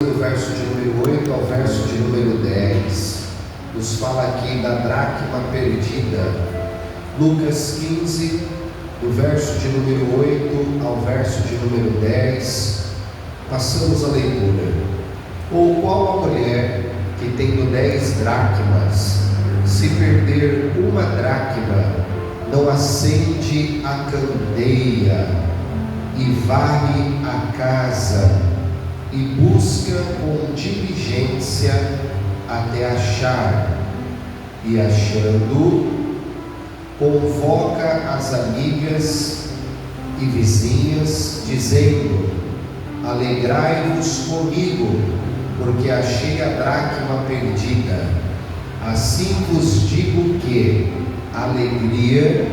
do verso de número 8 ao verso de número 10, nos fala aqui da dracma perdida. Lucas 15, do verso de número 8 ao verso de número 10, passamos a leitura. Ou qual a mulher que tendo 10 dracmas, se perder uma dracma, não acende a candeia e varre a casa e busca com diligência até achar, e achando, convoca as amigas e vizinhas, dizendo: alegrai-vos comigo, porque achei a dracma perdida. Assim vos digo que alegria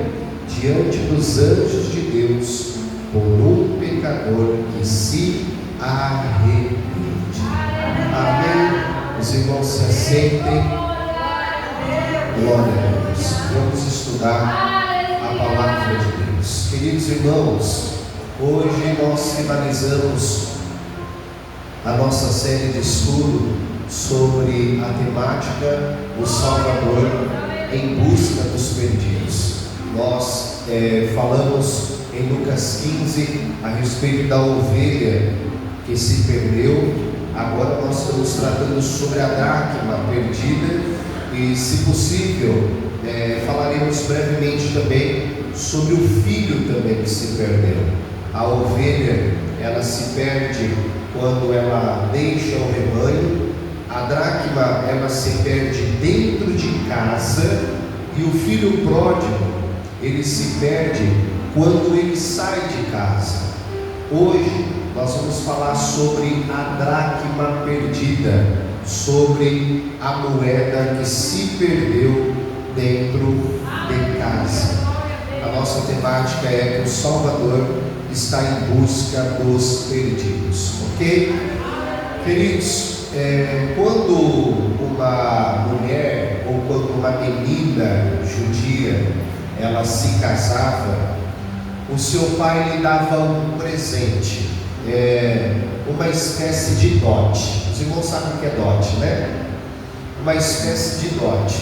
diante dos anjos de Deus por um pecador que se arrepende. Amém? Os irmãos se assentem. Glória a Deus. Vamos estudar a palavra de Deus. Queridos irmãos, hoje nós finalizamos a nossa série de estudo sobre a temática do Salvador em busca dos perdidos. Nós falamos em Lucas 15 a respeito da ovelha que se perdeu. Agora nós estamos tratando sobre a dracma perdida e, se possível, falaremos brevemente também sobre o filho também que se perdeu. A ovelha, ela se perde quando ela deixa o rebanho. A dracma, ela se perde dentro de casa, e o filho pródigo, ele se perde quando ele sai de casa. Hoje nós vamos falar sobre a dracma perdida, sobre a moeda que se perdeu dentro de casa. A nossa temática é que o Salvador está em busca dos perdidos, ok? Queridos, quando uma mulher ou quando uma menina judia ela se casava, o seu pai lhe dava um presente, uma espécie de dote. Os irmãos sabem o que é dote, né? Uma espécie de dote.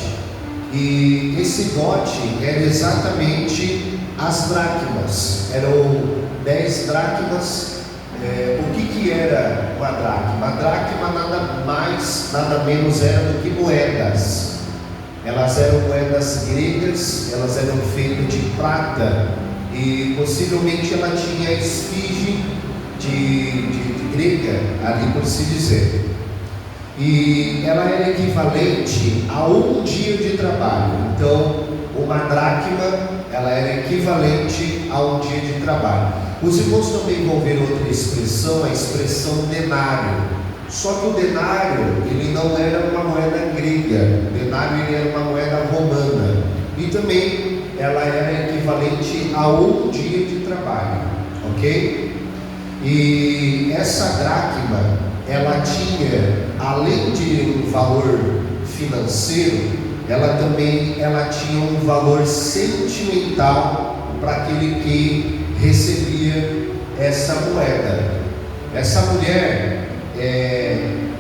E esse dote era exatamente as dracmas. Eram 10 dracmas. O que era uma dracma? A dracma nada mais, nada menos era do que moedas. Elas eram moedas gregas, elas eram feitas de prata, e possivelmente ela tinha a esfinge de grega ali, por se dizer. E ela era equivalente a um dia de trabalho. Então, uma dracma, ela era equivalente a um dia de trabalho. Os irmãos também vão ver outra expressão, a expressão denário. Só que o denário, ele não era uma moeda grega. O denário, ele era uma moeda romana. E também ela era equivalente a um dia de trabalho, ok? E essa dracma, ela tinha, além de um valor financeiro, ela tinha um valor sentimental para aquele que recebia essa moeda. Essa mulher,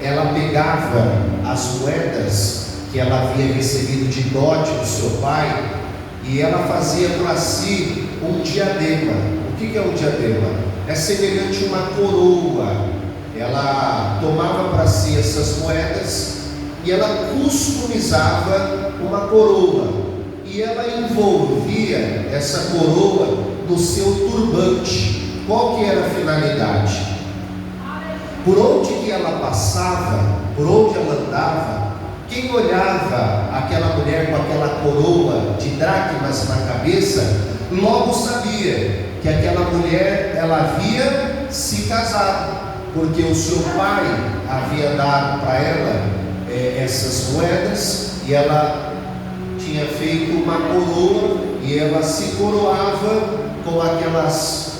ela pegava as moedas que ela havia recebido de dote do seu pai, e ela fazia para si um diadema. O que é um diadema? É semelhante a uma coroa. Ela tomava para si essas moedas e ela customizava uma coroa, e ela envolvia essa coroa no seu turbante. Qual que era a finalidade? Por onde que ela passava, por onde ela andava, quem olhava aquela mulher com aquela coroa de dracmas na cabeça, logo sabia que aquela mulher, ela havia se casado, porque o seu pai havia dado para ela essas moedas, e ela tinha feito uma coroa, e ela se coroava com aquelas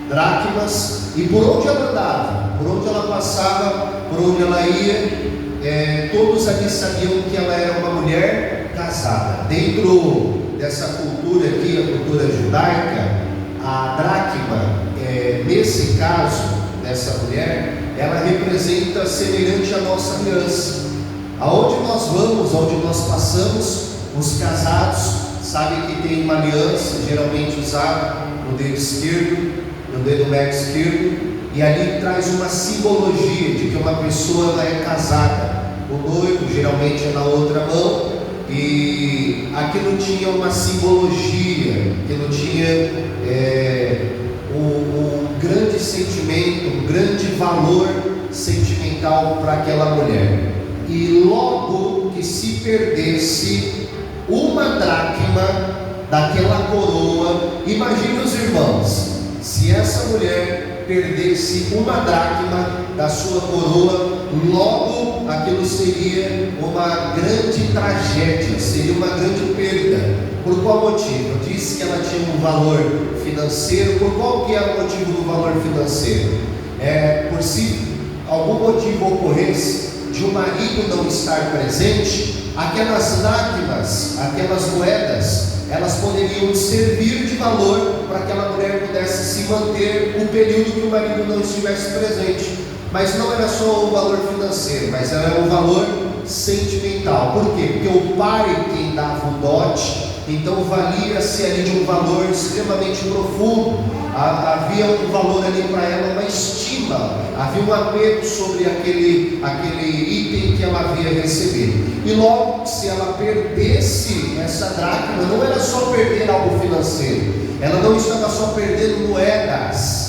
dracmas. E por onde ela andava, por onde ela passava, por onde ela ia, todos ali sabiam que ela era uma mulher casada. Dentro dessa cultura aqui, a cultura judaica, a dracma, nesse caso dessa mulher, ela representa semelhante à nossa aliança. Aonde nós vamos, onde nós passamos, os casados sabem que tem uma aliança, geralmente usada no dedo esquerdo, no dedo médio esquerdo, e ali traz uma simbologia de que uma pessoa ela é casada. O noivo geralmente é na outra mão, e aquilo tinha uma simbologia, aquilo tinha um grande sentimento, um grande valor sentimental para aquela mulher. E logo que se perdesse uma dracma daquela coroa, imagine os irmãos, se essa mulher perdesse uma dracma da sua coroa, logo aquilo seria uma grande tragédia, seria uma grande perda. Por qual motivo? Eu disse que ela tinha um valor financeiro. Por qual que era o motivo do valor financeiro? Por se algum motivo ocorresse de o marido não estar presente, aquelas dracmas, aquelas moedas, elas poderiam servir de valor para que aquela mulher pudesse se manter o período que o marido não estivesse presente. Mas não era só o valor financeiro, mas era um valor sentimental. Por quê? Porque o pai quem dava o dote, então valia-se ali de um valor extremamente profundo. Havia um valor ali para ela, uma estima, havia um apego sobre aquele item que ela havia recebido. E logo, se ela perdesse essa dracma, não era só perder algo financeiro, ela não estava só perdendo moedas,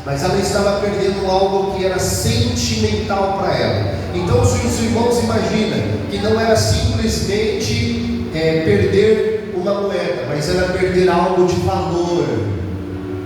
mas ela estava perdendo algo que era sentimental para ela. Então os irmãos imaginam que não era simplesmente perder uma moeda, mas era perder algo de valor.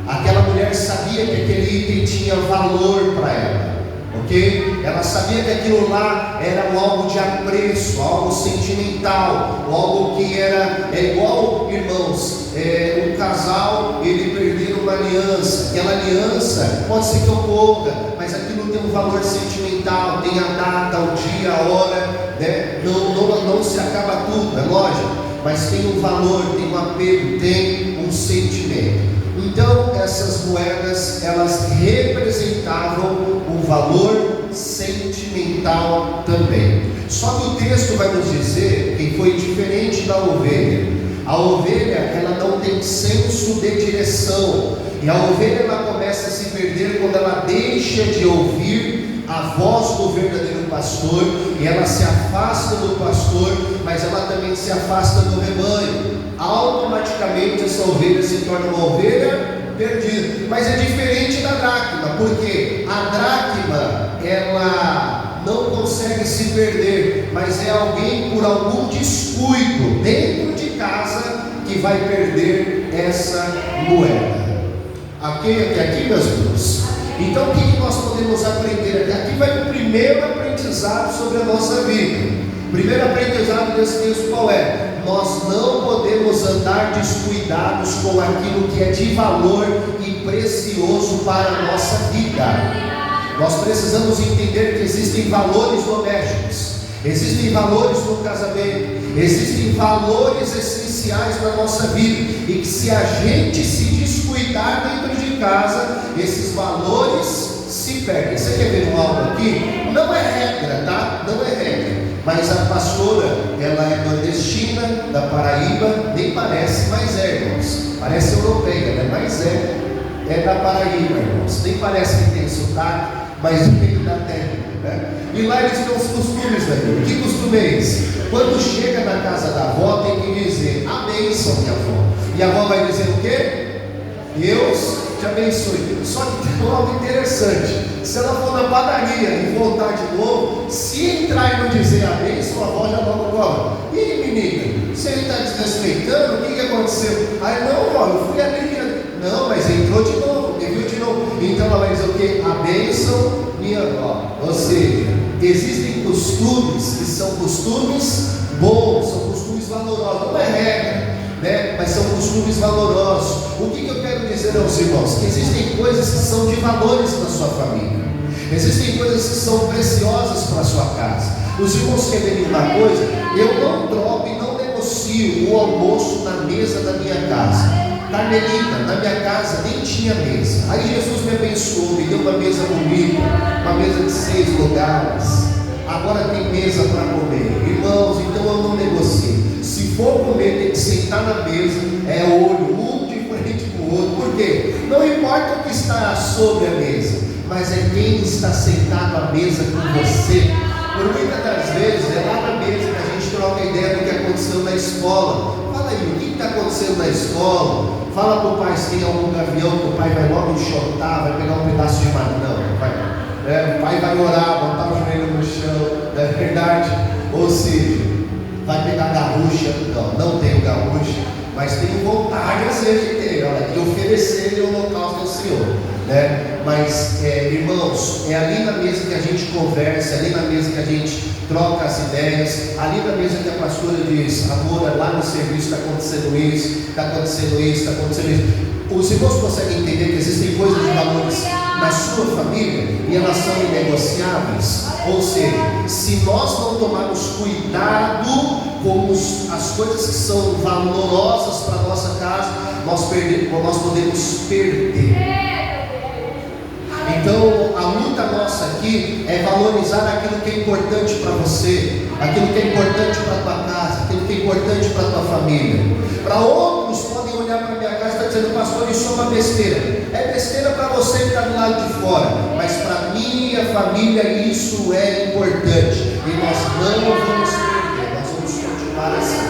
Aquela mulher sabia que aquele item tinha valor para ela, ok? Ela sabia que aquilo lá era algo de apreço, algo sentimental, algo que era igual, irmãos, um casal, ele perder uma aliança. Aquela aliança pode ser que ocorra, mas aquilo tem um valor sentimental, tem a data, o dia, a hora, né? Não se acaba tudo, é lógico, mas tem um valor, tem um apego, tem um sentimento. Então essas moedas, elas representavam um valor sentimental também. Só que o texto vai nos dizer que foi diferente da ovelha. A ovelha, ela não tem senso de direção, e a ovelha ela começa a se perder quando ela deixa de ouvir a voz do verdadeiro pastor, e ela se afasta do pastor, mas ela também se afasta do rebanho. Automaticamente essa ovelha se torna uma ovelha perdida. Mas é diferente da dracma, porque a dracma, ela não consegue se perder, mas é alguém por algum descuido dentro de casa que vai perder essa moeda. Aqui, meus irmãos. Então o que nós podemos aprender? Aqui vai o primeiro aprendizado sobre a nossa vida. O primeiro aprendizado desse texto qual é? Nós não podemos andar descuidados com aquilo que é de valor e precioso para a nossa vida. Nós precisamos entender que existem valores domésticos, existem valores no casamento, existem valores essenciais na nossa vida, e que se a gente se descuidar dentro de casa, esses valores se perdem. Você quer ver algo aqui? Não é regra, tá? Não é regra. Mas a pastora, ela é nordestina, da Paraíba, nem parece, mas é, irmãos. Parece europeia, né? Mas é da Paraíba, irmãos. Nem parece que tem sotaque, mas veio da terra, né? E lá eles têm os costumes, né? Que costume é esse? Quando chega na casa da avó, tem que dizer a bênção, minha avó. E a avó vai dizer o quê? Deus te abençoe. Só que tem algo interessante. Se ela for na padaria e voltar de novo, se entrar e não dizer a bênção, a avó já logo cobra. E menina, você está desrespeitando? O que aconteceu? Aí não, vó, eu fui ali. Não, mas entrou de novo, me viu de novo. Então ela vai dizer o quê? A bênção, minha avó. Ou seja, existem costumes que são costumes bons, são costumes valorosos. Não é regra, né? Mas são costumes valorosos. O que eu quero dizer aos irmãos? Que existem coisas que são de valores na sua família, existem coisas que são preciosas para a sua casa. Os irmãos querem uma coisa? Eu não troco e não negocio o almoço na mesa da minha casa. Carmelita, na minha casa nem tinha mesa. Aí Jesus me abençoou, me deu uma mesa bonita, uma mesa de 6 lugares. Agora tem mesa para comer. Irmãos, então eu não negocio. Se for comer, tem que sentar na mesa, é olho, um de frente com o outro. Por quê? Não importa o que está sobre a mesa, mas é quem está sentado à mesa com você. Por muitas das vezes é lá na mesa que a gente troca ideia do que aconteceu na escola. Fala aí, o que está acontecendo na escola? Fala para o pai se tem algum gavião, que o pai vai logo enxotar, vai pegar um pedaço de madeira. Não, vai. O pai vai orar, botar o joelho no chão, não é verdade? Ou seja, vai pegar garrucha. Não tenho garrucha, mas tenho vontade às vezes de ter, olha, de oferecer o holocausto ao Senhor, né? Mas, irmãos, é ali na mesa que a gente conversa, é ali na mesa que a gente troca as ideias, ali na mesa que a pastora diz: amor, lá no serviço está acontecendo isso, está acontecendo isso, está acontecendo isso. Os irmãos conseguem entender que existem coisas de valores na sua família e elas são inegociáveis? Ou seja, se nós não tomarmos cuidado com as coisas que são valorosas para a nossa casa, nós podemos perder. Então a luta nossa aqui é valorizar aquilo que é importante para você, aquilo que é importante para a tua casa, aquilo que é importante para a tua família. Para outros podem olhar para a minha casa e estar dizendo: pastor, isso é uma besteira. É besteira para você que está do lado de fora, mas para minha família isso é importante. E nós não vamos perder, nós vamos continuar assim,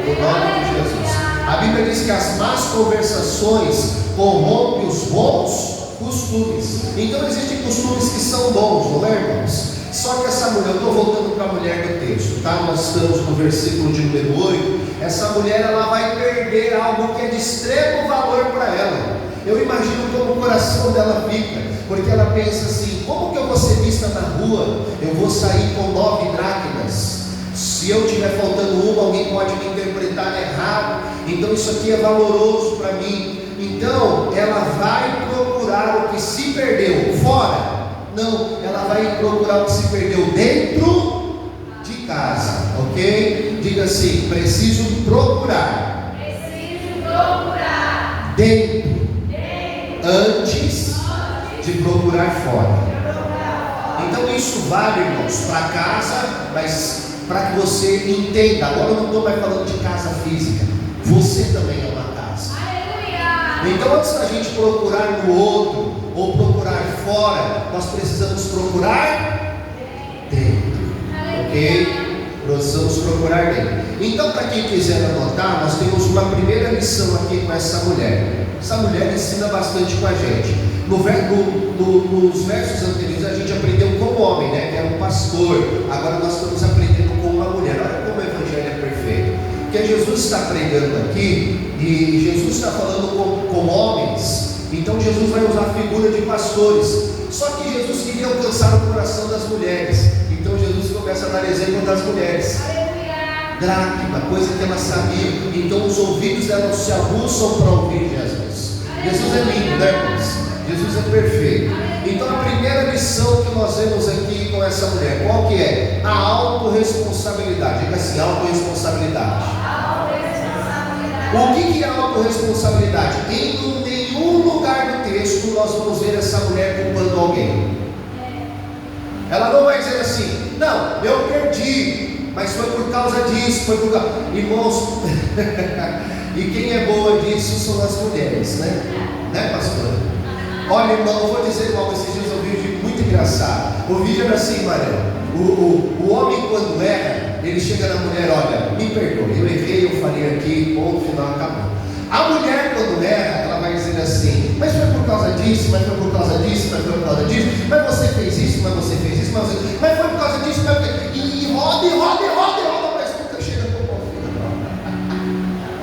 no nome de Jesus. A Bíblia diz que as más conversações corrompem os bons costumes. Então existem costumes que são bons, não é, irmãos? Só que essa mulher, eu estou voltando para a mulher do texto, tá? Nós estamos no versículo de número 8. Essa mulher, ela vai perder algo que é de extremo valor para ela. Eu imagino como o coração dela fica, porque ela pensa assim: como que eu vou ser vista na rua? Eu vou sair com 9 dracmas. Se eu estiver faltando uma, alguém pode me interpretar errado. Então isso aqui é valoroso para mim. Então ela vai procurar o que se perdeu fora? Não, ela vai procurar o que se perdeu dentro de casa, ok? Diga assim: preciso procurar. Preciso procurar dentro. Antes de procurar fora. Então isso vale, irmãos, para casa, mas para que você entenda. Agora eu não estou mais falando de casa física. Você também é uma casa. Então antes da gente procurar no outro ou procurar fora, nós precisamos procurar dentro, ok? Precisamos procurar dentro. Então, para quem quiser anotar, nós temos uma primeira lição aqui com essa mulher. Essa mulher ensina bastante com a gente. Nos versos anteriores a gente aprendeu com o homem, né, que era um pastor. Agora nós estamos aprendendo com uma mulher. Olha como o evangelho é perfeito. Porque Jesus está pregando aqui e Jesus está falando com homens. Então Jesus vai usar a figura de pastores. Só que Jesus queria alcançar o coração das mulheres. Então Jesus começa a dar exemplo das mulheres. Dracma, coisa que elas sabiam. Então os ouvidos delas se aguçam para ouvir Jesus. Jesus é lindo, né, irmãos? Jesus é perfeito. Então a primeira lição que nós vemos aqui com essa mulher, qual que é? A autorresponsabilidade. Diga assim: autorresponsabilidade. O que é autorresponsabilidade? Em nenhum lugar do texto nós vamos ver essa mulher culpando alguém. Ela não vai dizer assim: não, eu perdi, mas foi por causa disso, foi por causa... Irmãos, e quem é boa disso são as mulheres, né? Né, pastor? Olha, irmão, eu vou dizer logo, esses dias eu vi um vídeo muito engraçado. O vídeo era assim, Maria. O homem, quando erra, ele chega na mulher: olha, me perdoe, eu errei, eu falei aqui, ponto final, acabou. A mulher, quando erra, ela vai dizer assim: mas foi por causa disso, mas foi por causa disso, mas foi por causa disso, mas você fez isso, mas você fez isso, mas foi por causa disso, mas... e roda, mas nunca chega no ponto final.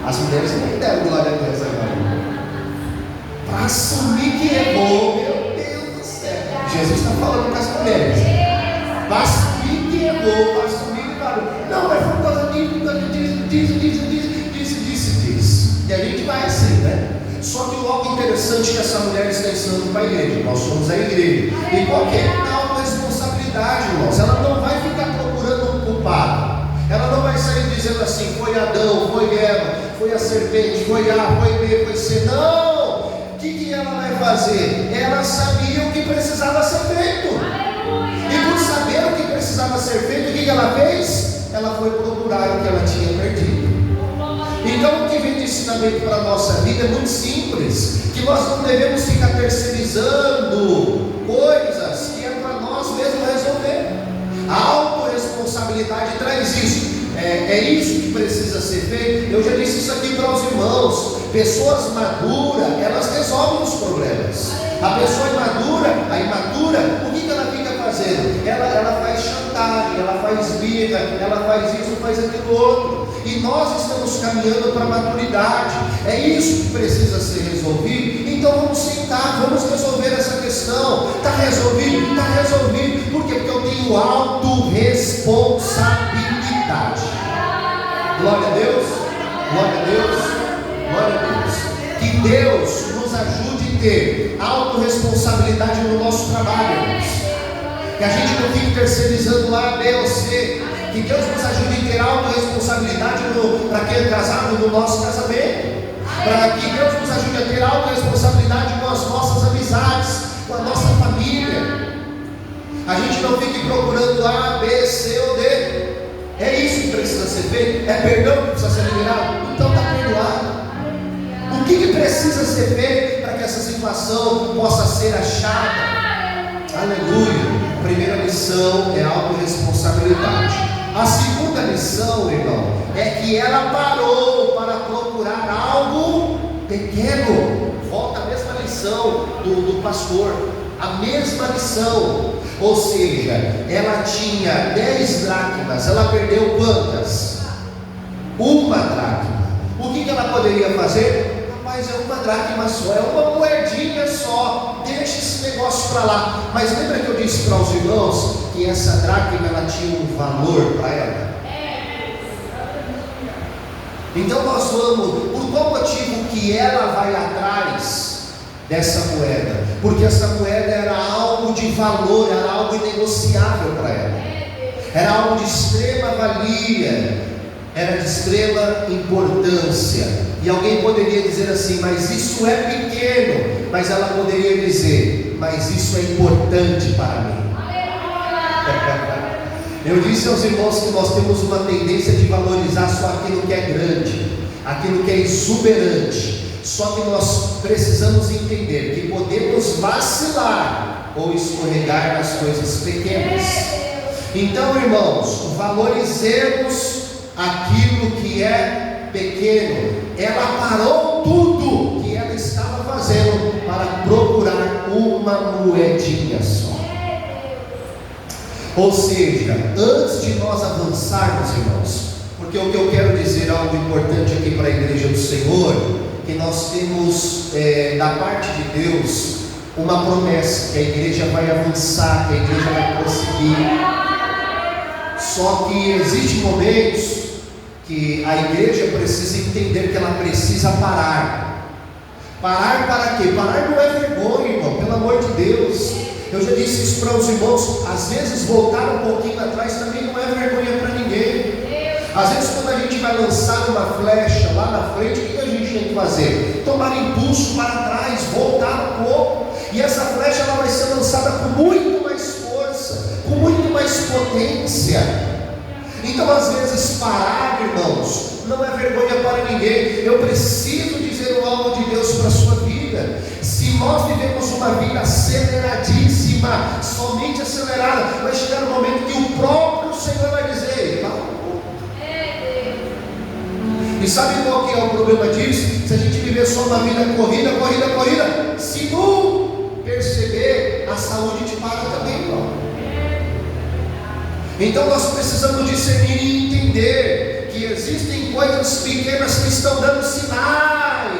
As mulheres nem deram glória a Deus agora. Para assumir que é bom, meu Deus do céu. Jesus está falando com as mulheres. Para assumir que é bom, para assumir que é... não, mas foi por causa disso. E a gente vai assim, né? Só que o algo interessante que essa mulher está ensinando para a igreja. Nós somos a igreja. E qualquer autorresponsabilidade, irmãos, ela não vai ficar procurando um culpado. Ela não vai sair dizendo assim: foi Adão, foi Eva, foi a serpente, foi A, foi B, foi C. Não! O que ela vai fazer? Ela sabia o que precisava ser feito. E por saber o que precisava ser feito, o que ela fez? Ela foi procurar o que ela tinha perdido. Então o que vem de ensinamento para a nossa vida é muito simples, que nós não devemos ficar terceirizando coisas que é para nós mesmos resolver. A autorresponsabilidade traz isso. É isso que precisa ser feito. Eu já disse isso aqui para os irmãos. Pessoas maduras, elas resolvem os problemas. A pessoa a imatura, o que ela fica fazendo? Ela faz chantagem, ela faz birra, ela faz isso, faz aquilo outro. E nós estamos caminhando para a maturidade. É isso que precisa ser resolvido. Então vamos sentar, vamos resolver essa questão. Está resolvido? Está resolvido. Por quê? Porque eu tenho autorresponsabilidade. Glória a Deus, glória a Deus, glória a Deus. Que Deus nos ajude a ter autorresponsabilidade no nosso trabalho, irmãos. Que a gente não fique terceirizando A, B ou C. Que Deus nos ajude a ter autorresponsabilidade para quem é casado no nosso casamento. Para que Deus nos ajude a ter autorresponsabilidade com as nossas amizades, com a nossa família. A gente não fique procurando A, B, C ou D. É isso que precisa ser feito? É perdão que precisa ser liberado? Então está perdoado. O que precisa ser feito para que essa situação possa ser achada? Aleluia. A primeira lição é a autorresponsabilidade. A segunda lição, irmão, é que ela parou para procurar algo pequeno. Volta a mesma lição do pastor. A mesma lição. Ou seja, ela tinha 10 dracmas, ela perdeu quantas? Uma dracma. O que ela poderia fazer? Rapaz, é uma dracma só, é uma moedinha só, deixa esse negócio para lá. Mas lembra que eu disse para os irmãos que essa dracma ela tinha um valor para ela? Então nós vamos, por qual motivo que ela vai atrás dessa moeda? Porque essa moeda era algo de valor, era algo inegociável para ela, era algo de extrema valia, era de extrema importância. E alguém poderia dizer assim, mas isso é pequeno. Mas ela poderia dizer, mas isso é importante para mim. Eu disse aos irmãos que nós temos uma tendência de valorizar só aquilo que é grande, aquilo que é exuberante. Só que nós precisamos entender que podemos vacilar ou escorregar nas coisas pequenas. Então, irmãos, valorizemos aquilo que é pequeno. Ela parou tudo que ela estava fazendo para procurar uma moedinha só. Ou seja, antes de nós avançarmos, irmãos, porque o que eu quero dizer, algo importante aqui para a igreja do Senhor, que nós temos da parte de Deus uma promessa, que a igreja vai avançar, que a igreja vai prosseguir. Só que existem momentos que a igreja precisa entender que ela precisa parar. Parar para quê? Parar não é vergonha, irmão, pelo amor de Deus. Eu já disse isso para os irmãos. Às vezes voltar um pouquinho atrás também não é vergonha para ninguém. Às vezes quando a gente vai lançar uma flecha lá na frente, o que a gente tem que fazer? Tomar impulso para trás, voltar um pouco. E essa flecha ela vai ser lançada com muito mais força, com muito mais potência. Então às vezes parar, irmãos, não é vergonha para ninguém. Eu preciso dizer algo de Deus para a sua vida. Se nós vivemos uma vida aceleradíssima, somente acelerada, vai chegar um momento que o próprio Senhor vai dizer, para um pouco. E sabe qual que é o problema disso? Se a gente viver só uma vida corrida, se não perceber, a saúde te para também, irmão. Então nós precisamos discernir e entender que existem coisas pequenas que estão dando sinais.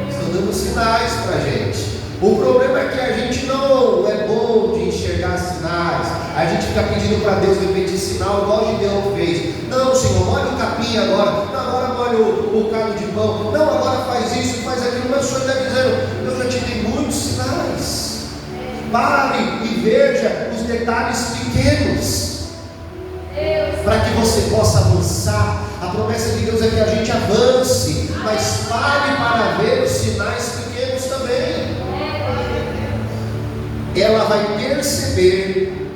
Estão dando sinais para a gente. O problema é que a gente não é bom de enxergar sinais. A gente fica pedindo para Deus repetir sinal igual o Gideão fez. Não, Senhor, molha o capim agora. Não, agora molha o bocado de pão. Não, agora faz isso, faz aquilo. Mas o Senhor está dizendo, eu já te dei muitos sinais. Pare e veja os detalhes pequenos, para que você possa avançar. A promessa de Deus é que a gente avance, mas pare para ver os sinais pequenos também. Ela vai perceber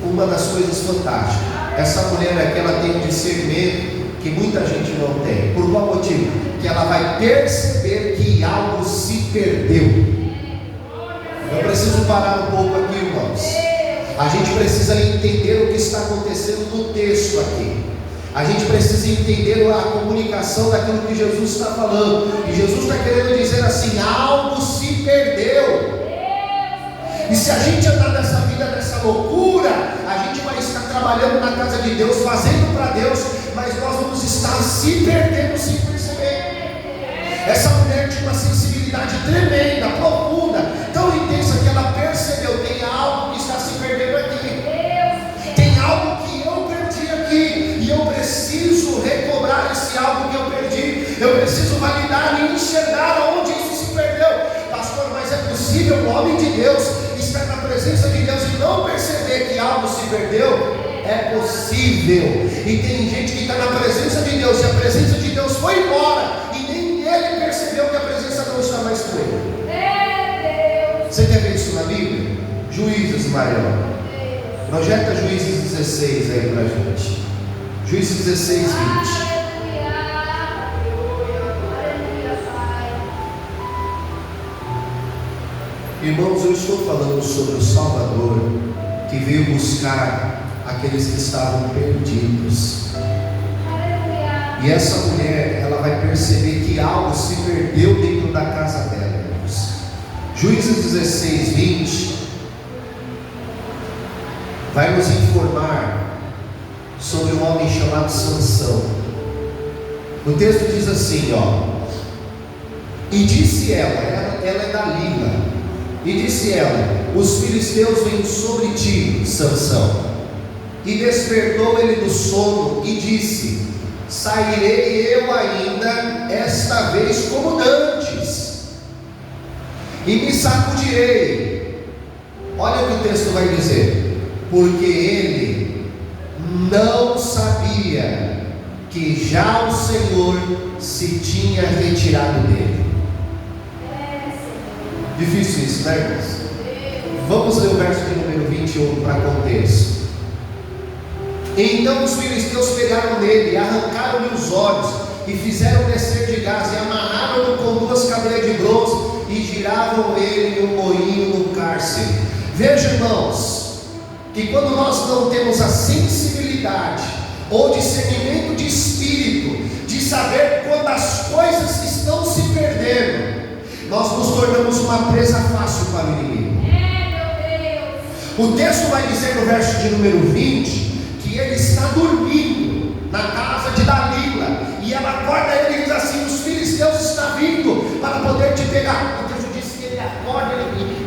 uma das coisas fantásticas. Essa mulher aqui, ela tem um discernimento que muita gente não tem. Por qual motivo? Que ela vai perceber que algo se perdeu. Eu preciso parar um pouco aqui, irmãos. A gente precisa entender o que está acontecendo no texto aqui. A gente precisa entender a comunicação daquilo que Jesus está falando. E Jesus está querendo dizer assim: algo se perdeu. E se a gente andar nessa vida, nessa loucura, a gente vai estar trabalhando na casa de Deus, fazendo para Deus, mas nós vamos estar se perdendo sem perceber. Essa mulher tinha uma sensibilidade tremenda, profunda, tão intensa, que ela percebeu: tem algo que está se perdendo aqui, tem algo que eu perdi aqui, e eu preciso recobrar esse algo que eu perdi. Eu preciso validar e enxergar onde isso se perdeu. Pastor, mas é possível o homem de Deus estar na presença de Deus e não perceber que algo se perdeu? É possível. E tem gente que está na presença de Deus, e a presença de Deus foi embora, e nem ele percebeu que a presença não está mais com ele. Você quer ver isso na Bíblia? Juízes, Marião. Projeta Juízes 16 aí pra gente. Juízes 16, 20. Irmãos, eu estou falando sobre o Salvador que veio buscar aqueles que estavam perdidos. E essa mulher, ela vai perceber que algo se perdeu dentro da casa dela, irmãos. Juízes 16, 20 vai nos informar sobre um homem chamado Sansão. O texto diz assim, ó: e disse ela é Dalila, e disse ela: os filisteus vêm sobre ti, Sansão. E despertou ele do sono e disse: sairei eu ainda esta vez como dantes, e me sacudirei. Olha o que o texto vai dizer: porque ele não sabia que já o Senhor se tinha retirado dele. Difícil isso, né, irmãos? Vamos ler o verso de número 21 para contexto. Então os filisteus pegaram nele, arrancaram-lhe os olhos, e fizeram descer de gás, e amarraram-no com 2 cadeias de bronze, e giravam ele no moinho no cárcere. Veja, irmãos, que quando nós não temos a sensibilidade ou discernimento de espírito, de saber quando as coisas estão se perdendo, nós nos tornamos uma presa fácil para o inimigo. O texto vai dizer no verso de número 20 que ele está dormindo na casa de Dalila, e ela acorda ele e diz assim: os filisteus estão vindo para poder te pegar. O texto diz que ele acorda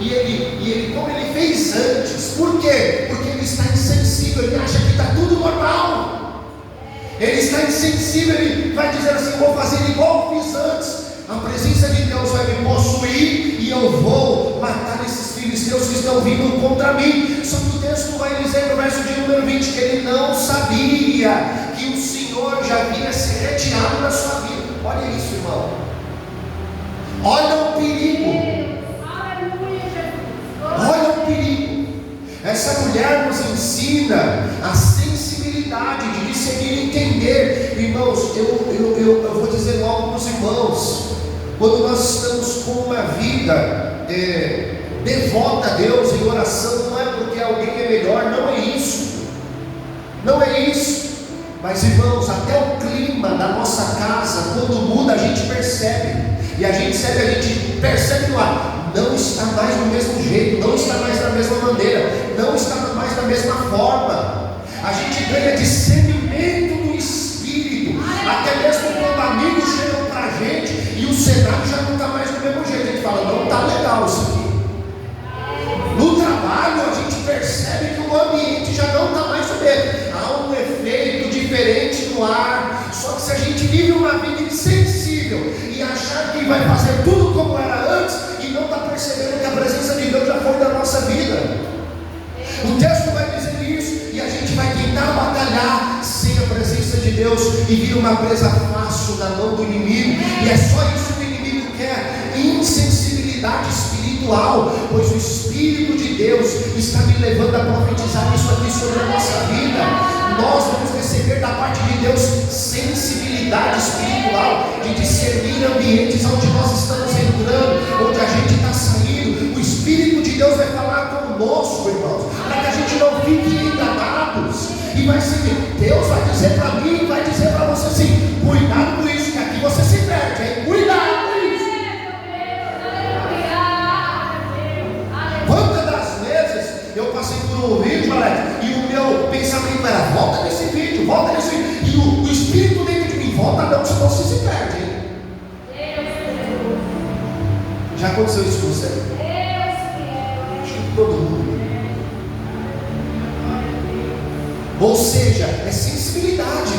e ele como ele fez antes. Por quê? Porque ele está insensível, ele acha que está tudo normal. Ele está insensível, ele vai dizer assim: vou fazer igual eu fiz antes. A presença de Deus vai me possuir e eu vou matar esses filisteus que estão vindo contra mim. Só que o texto vai dizer no verso de número 20 que ele não sabia que o Senhor já havia se retirado da sua vida. Olha isso, irmão. Olha o perigo. Olha o perigo. Essa mulher nos ensina a sensibilidade de discernir e entender. Irmãos, eu vou dizer algo para os irmãos. Quando nós estamos com uma vida devota a Deus em oração, não é porque alguém é melhor, não é isso. Não é isso. Mas, irmãos, até o clima da nossa casa, quando muda, a gente percebe. E a gente percebe no ar. Não está mais do mesmo jeito, não está mais da mesma maneira, não está mais da mesma forma. A gente ganha discernimento do Espírito, até mesmo quando amigos chegam para a gente e o cenário já não está mais do mesmo jeito. A gente fala: não está legal isso aqui. No trabalho a gente percebe que o ambiente já não está mais o mesmo. Há um efeito diferente no ar. Só que se a gente vive uma vida insensível e achar que vai fazer tudo como era antes, e não está percebendo que a presença de Deus já foi da nossa vida. O texto vai dizer isso, e a gente vai tentar batalhar e vira uma presa fácil na mão do inimigo, e é só isso que o inimigo quer: insensibilidade espiritual, pois o Espírito de Deus está me levando a profetizar isso aqui sobre a nossa vida. Nós vamos receber da parte de Deus sensibilidade espiritual, de discernir ambientes onde nós estamos entrando, onde a gente está saindo. O Espírito de Deus vai falar conosco, irmãos, para que a gente não fique enganados, e vai ser, Deus vai dizer para mim, vai dizer para você assim: cuidado com isso, que aqui você se perde, hein? Cuidado com isso. Quantas das vezes eu passei por um vídeo, Alex, e o meu pensamento era: volta nesse vídeo, volta nesse vídeo, e o Espírito dentro de mim: volta não, senão você se perde, hein? Já aconteceu isso com você? Acho que todo mundo. Ou seja, é sensibilidade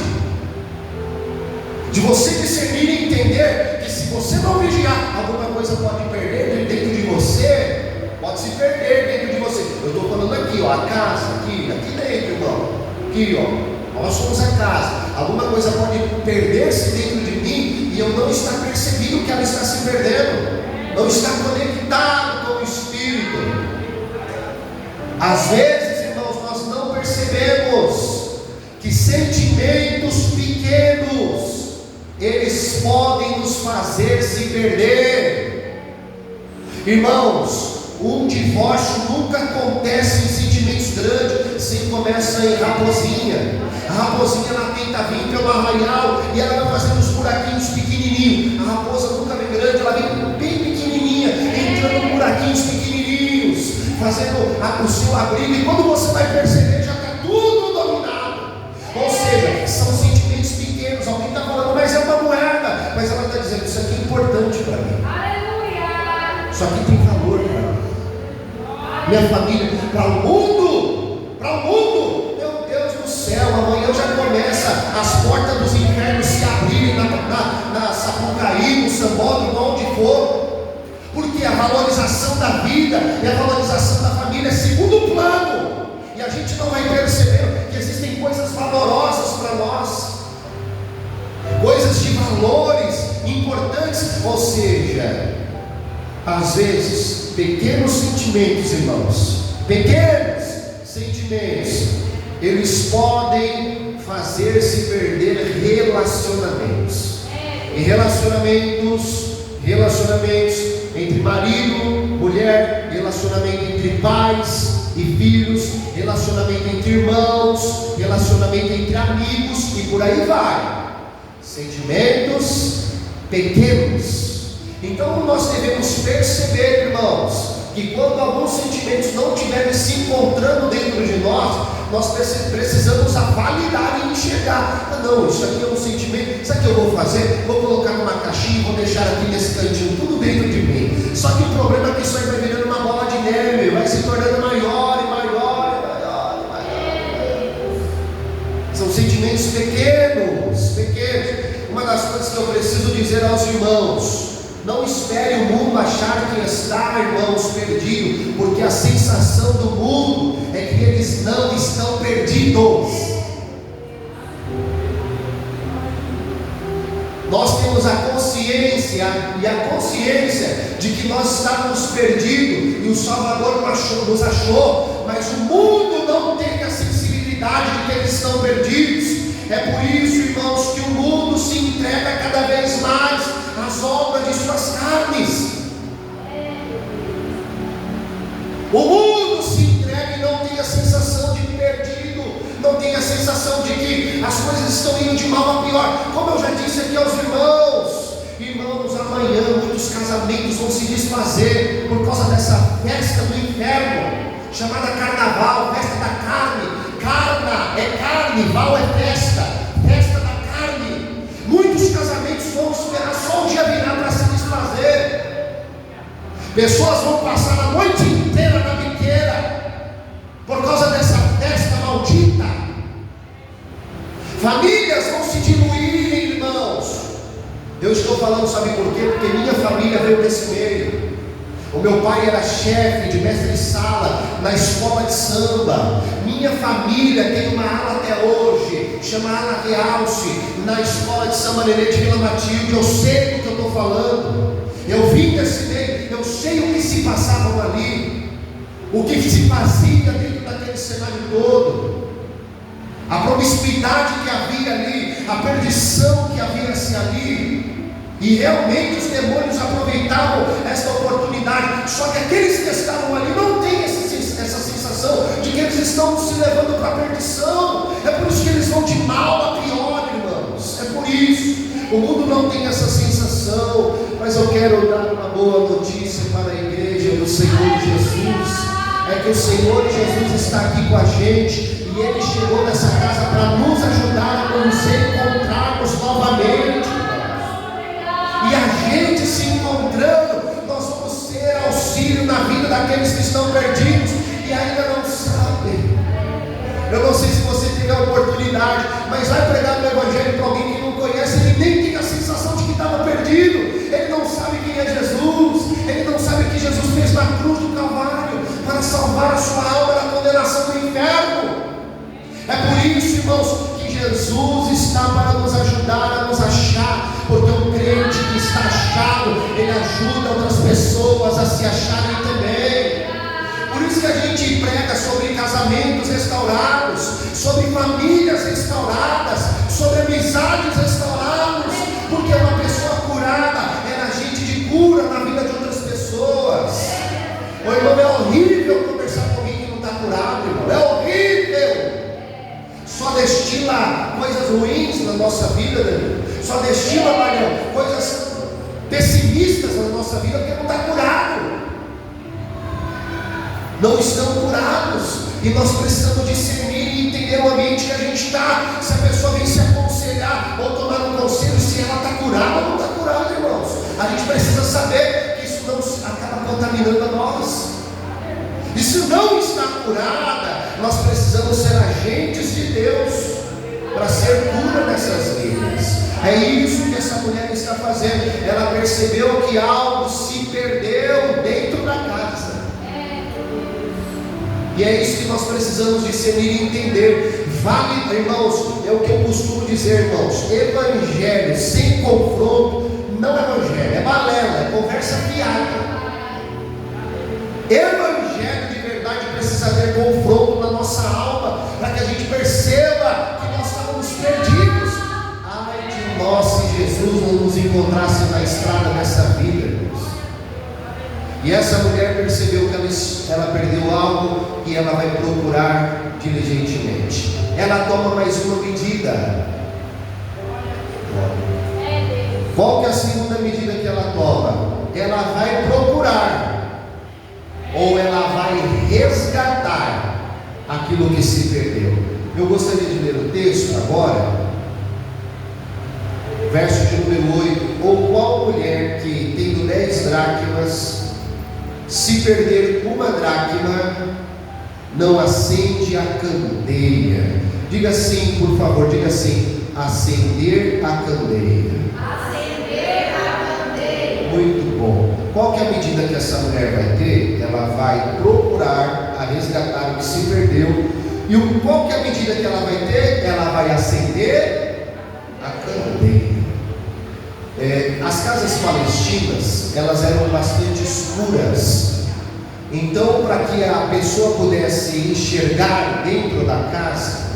de você discernir e entender que se você não vigiar, alguma coisa pode perder dentro de você, pode se perder dentro de você. Eu estou falando aqui, ó, a casa, aqui dentro, irmão, aqui, ó, nós somos a casa. Alguma coisa pode perder-se dentro de mim e eu não estar percebendo que ela está se perdendo, não está conectado com o Espírito. Às vezes, irmãos, nós não percebemos que sentimentos pequenos, eles podem nos fazer se perder. Irmãos, um divórcio nunca acontece em sentimentos grandes, sempre começa em raposinha. A raposinha, ela tenta vir pelo arraial e ela vai fazendo os buraquinhos pequenininhos. A raposa nunca vem grande, ela vem bem pequenininha, entrando em buraquinhos pequenininhos, fazendo o seu abrigo, e quando você vai perceber, já está tudo dominado. Ou seja, são sentimentos pequenos. Alguém está falando: mas é uma moeda, mas ela está dizendo: isso aqui é importante para mim, isso aqui tem valor para mim, minha família, para o mundo, meu Deus do céu, amanhã já começa as portas dos infernos se abrirem na Sapucaí, no Sambódromo, onde for, porque a valorização da vida e a valorização da família é segundo plano, e a gente não vai perceber que existem coisas valorosas para nós, coisas de valores importantes. Ou seja, às vezes, pequenos sentimentos, irmãos, pequenos sentimentos, eles podem fazer se perder relacionamentos. E relacionamentos entre marido, mulher, relacionamento entre pais e filhos, relacionamento entre irmãos, relacionamento entre amigos, e por aí vai. Sentimentos pequenos. Então nós devemos perceber, irmãos, que quando alguns sentimentos não estiverem se encontrando dentro de nós precisamos avaliar e enxergar: ah, não, isso aqui é um sentimento, sabe o que eu vou fazer? Vou colocar numa caixinha e vou deixar aqui nesse cantinho, tudo dentro de mim. Só que o problema é que isso aí vai virando uma bola de neve, vai se tornando maior e maior e maior e maior. São sentimentos pequenos. Uma das coisas que eu preciso dizer aos irmãos: não espere o mundo achar que está, irmãos, perdido, porque a sensação do mundo é que eles não estão perdidos. Nós temos a consciência de que nós estávamos perdidos e o Salvador nos achou, mas o mundo não tem a sensibilidade de que eles estão perdidos. É por isso, irmãos, que o mundo se entrega cada vez mais às obras de suas carnes. O mundo se entrega e não tem a sensação de perdido, não tem a sensação de que as coisas estão indo de mal a pior. Como eu já disse aqui aos irmãos, amanhã muitos casamentos vão se desfazer por causa dessa festa do inferno, chamada carnaval, festa da carne. Carna é carne, val é festa da carne. Muitos casamentos vão esperar só o dia virar para se desfazer. Pessoas vão passar a noite inteira na biqueira por causa dessa festa maldita. Famílias vão se diluir, irmãos. Eu estou falando, sabe por quê? Porque minha família veio desse meio. O meu pai era chefe de mestre de sala na escola de samba. Minha família tem uma ala até hoje, chama Ala Realce, na escola de samba Nenê de Vila Matilde. Eu sei do que eu estou falando. Eu vim desse meio, eu sei o que se passava ali, o que se fazia dentro daquele cenário todo, a promiscuidade que havia ali, a perdição que havia ali. E realmente os demônios aproveitavam essa oportunidade. Só que aqueles que estavam ali não têm essa sensação de que eles estão se levando para a perdição. É por isso que eles vão de mal a pior, irmãos. É por isso. O mundo não tem essa sensação. Mas eu quero dar uma boa notícia para a igreja do Senhor Jesus. É que o Senhor Jesus está aqui com a gente. E Ele chegou nessa casa para nos ajudar a nos encontrarmos novamente. E a gente se encontrando, nós vamos ser auxílio na vida daqueles que estão perdidos e ainda não sabem. Eu não sei se você teve a oportunidade, mas vai pregar o Evangelho para alguém que não conhece, ele nem tem a sensação de que estava perdido, ele não sabe quem é Jesus, ele não sabe o que Jesus fez na cruz do Calvário para salvar a sua alma da condenação do inferno. É por isso, irmãos, que Jesus está para nos ajudar a nos achar, porque um crente que está achado, ele ajuda outras pessoas a se acharem também. Por isso que a gente prega sobre casamentos restaurados, sobre famílias restauradas, sobre amizades restauradas, porque uma pessoa curada é agente de cura na vida de outras pessoas. O irmão, é horrível conversar com alguém que não está curado, irmão, é horrível. Só destila coisas ruins na nossa vida, Daniel. Só destila, Marião, coisas pessimistas na nossa vida, porque não está curado. Não estão curados. E nós precisamos discernir e entender o ambiente que a gente está. Se a pessoa vem se aconselhar ou tomar um conselho, se ela está curada ou não está curada, irmãos. A gente precisa saber que isso não acaba contaminando a nós. E se não está curada, nós precisamos ser agentes de Deus para ser cura nessas vidas. É isso que essa mulher está fazendo. Ela percebeu que algo se perdeu dentro da casa. E é isso que nós precisamos discernir e entender. Vale, irmãos, é o que eu costumo dizer, irmãos: evangelho sem confronto não é evangelho, é balela, é conversa fiada. Evangelho de verdade precisa ter confronto na nossa alma, para que a gente perceba que nós estamos perdidos. Ai de nós se Jesus não nos encontrasse na estrada dessa vida, irmãos. E essa mulher percebeu que ela perdeu algo e ela vai procurar diligentemente. Ela toma mais uma medida. Qual que é a segunda medida que ela toma? Ela vai procurar, ou ela vai resgatar aquilo que se perdeu. Eu gostaria de ler o texto agora, verso de número 8. Ou qual mulher que tendo 10 dracmas, se perder uma dracma, não acende a candeia? Diga assim, por favor, diga assim: acender a candeia. Acender a candeia. Muito bom. Qual que é a medida que essa mulher vai ter? Ela vai procurar a resgatar o que se perdeu. E qual que é a medida que ela vai ter? Ela vai acender a candeia. As casas palestinas, elas eram bastante escuras. Então, para que a pessoa pudesse enxergar dentro da casa,